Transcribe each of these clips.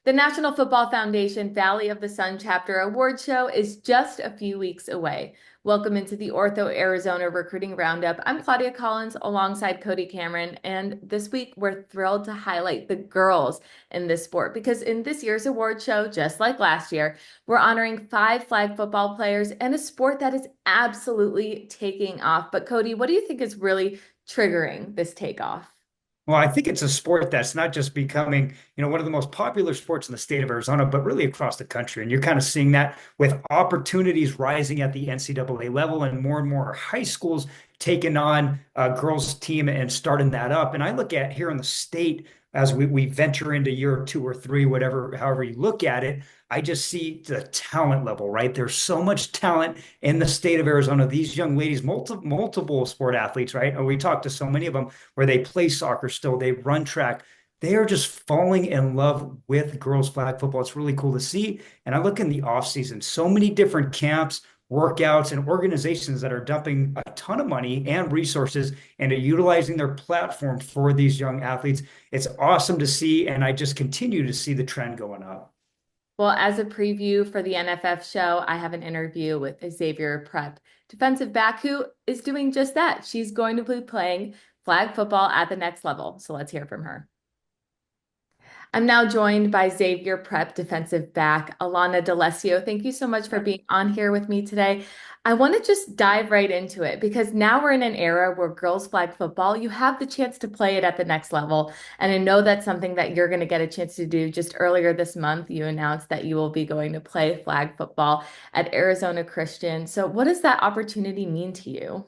The National Football Foundation Valley of the Sun Chapter Award Show is just a few weeks away. Welcome into the Ortho Arizona Recruiting Roundup. I'm Claudia Collins alongside Cody Cameron, and this week we're thrilled to highlight the girls in this sport because in this year's award show, just like last year, we're honoring five flag football players and a sport that is absolutely taking off. But Cody, what do you think is really triggering this takeoff? Well, I think it's a sport that's not just becoming, one of the most popular sports in the state of Arizona, but really across the country. And you're kind of seeing that with opportunities rising at the NCAA level and more high schools taking on a girls team and starting that up. And I look at here in the state as we venture into year two or three, whatever, however you look at it, I just see the talent level, right? There's so much talent in the state of Arizona. These young ladies, multiple sport athletes, right? And we talk to so many of them where they play soccer still, they run track. They are just falling in love with girls flag football. It's really cool to see. And I look in the off season, so many different camps, workouts, and organizations that are dumping a ton of money and resources into utilizing their platform for these young athletes. It's awesome to see, and I just continue to see the trend going up. Well, as a preview for the NFF show, I have an interview with Xavier Prep, defensive back, who is doing just that. She's going to be playing flag football at the next level. So let's hear from her. I'm now joined by Xavier Prep defensive back, Alana D'Alessio. Thank you so much for being on here with me today. I want to just dive right into it because now we're in an era where girls flag football, you have the chance to play it at the next level. And I know that's something that you're going to get a chance to do. Just earlier this month, you announced that you will be going to play flag football at Arizona Christian. So what does that opportunity mean to you?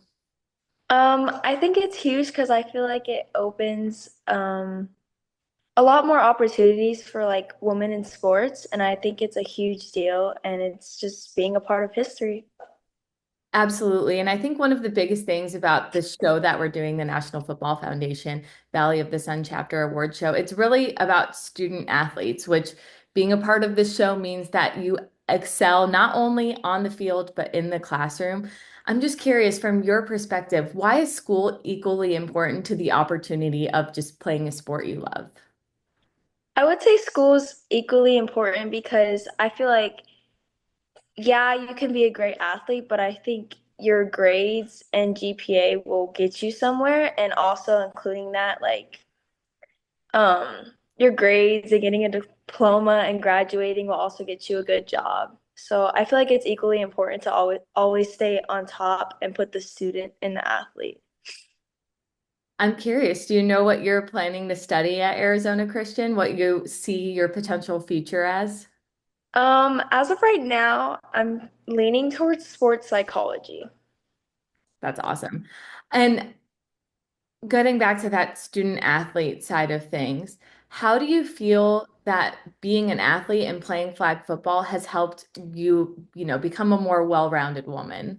I think it's huge because I feel like it opens a lot more opportunities for like women in sports, and I think it's a huge deal, and it's just being a part of history. Absolutely. And I think one of the biggest things about the show that we're doing, the National Football Foundation Valley of the Sun Chapter Award Show, it's really about student athletes, which being a part of this show means that you excel not only on the field, but in the classroom. I'm just curious, from your perspective, why is school equally important to the opportunity of just playing a sport you love? I would say school's equally important because I feel like, yeah, you can be a great athlete, but I think your grades and GPA will get you somewhere, and also including that, like, your grades and getting a diploma and graduating will also get you a good job. So I feel like it's equally important to always stay on top and put the student in the athlete. I'm curious, do you know what you're planning to study at Arizona Christian, what you see your potential future as? As of right now, I'm leaning towards sports psychology. That's awesome. And getting back to that student athlete side of things, how do you feel that being an athlete and playing flag football has helped you, become a more well-rounded woman?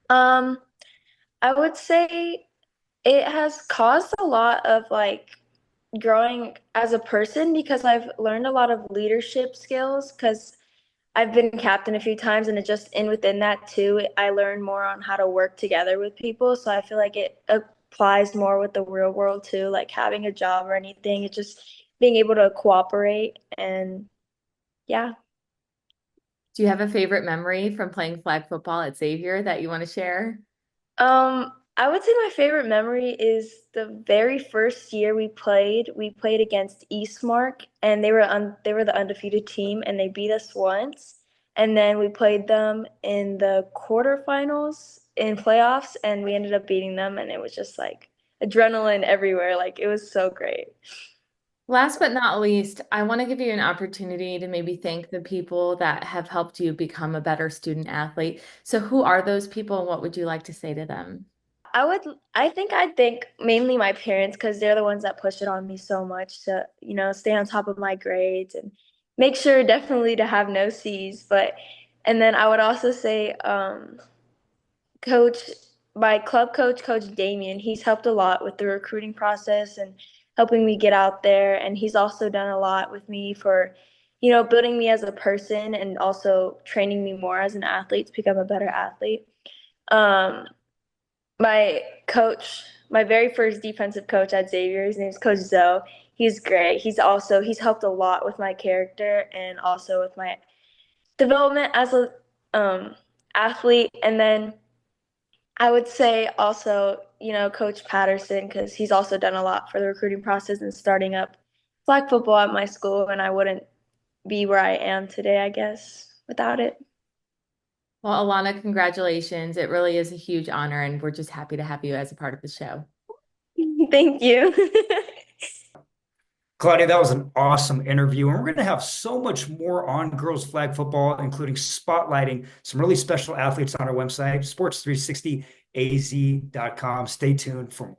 Um, I would say it has caused a lot of like growing as a person because I've learned a lot of leadership skills because I've been captain a few times, and it just in within that too, I learned more on how to work together with people. So I feel like it applies more with the real world too, like having a job or anything. It's just being able to cooperate and yeah. Do you have a favorite memory from playing flag football at Xavier that you want to share? I would say my favorite memory is the very first year we played. We played against Eastmark, and they were the undefeated team, and they beat us once. And then we played them in the quarterfinals in playoffs, and we ended up beating them, and it was just like adrenaline everywhere. Like it was so great. Last but not least, I want to give you an opportunity to maybe thank the people that have helped you become a better student athlete. So who are those people and what would you like to say to them? I think I'd thank mainly my parents because they're the ones that push it on me so much to, stay on top of my grades and make sure definitely to have no C's. And then I would also say, coach, my club coach, Coach Damien, he's helped a lot with the recruiting process and helping me get out there. And he's also done a lot with me for, building me as a person and also training me more as an athlete to become a better athlete. Um, my coach, my very first defensive coach at Xavier, his name's Coach Zoe. He's great. He's helped a lot with my character and also with my development as a athlete. And then I would say also, Coach Patterson, because he's also done a lot for the recruiting process and starting up flag football at my school, and I wouldn't be where I am today, I guess, without it. Well, Alana, congratulations. It really is a huge honor, and we're just happy to have you as a part of the show. Thank you. Claudia, that was an awesome interview. And we're going to have so much more on girls flag football, including spotlighting some really special athletes on our website, sports360az.com. Stay tuned for more.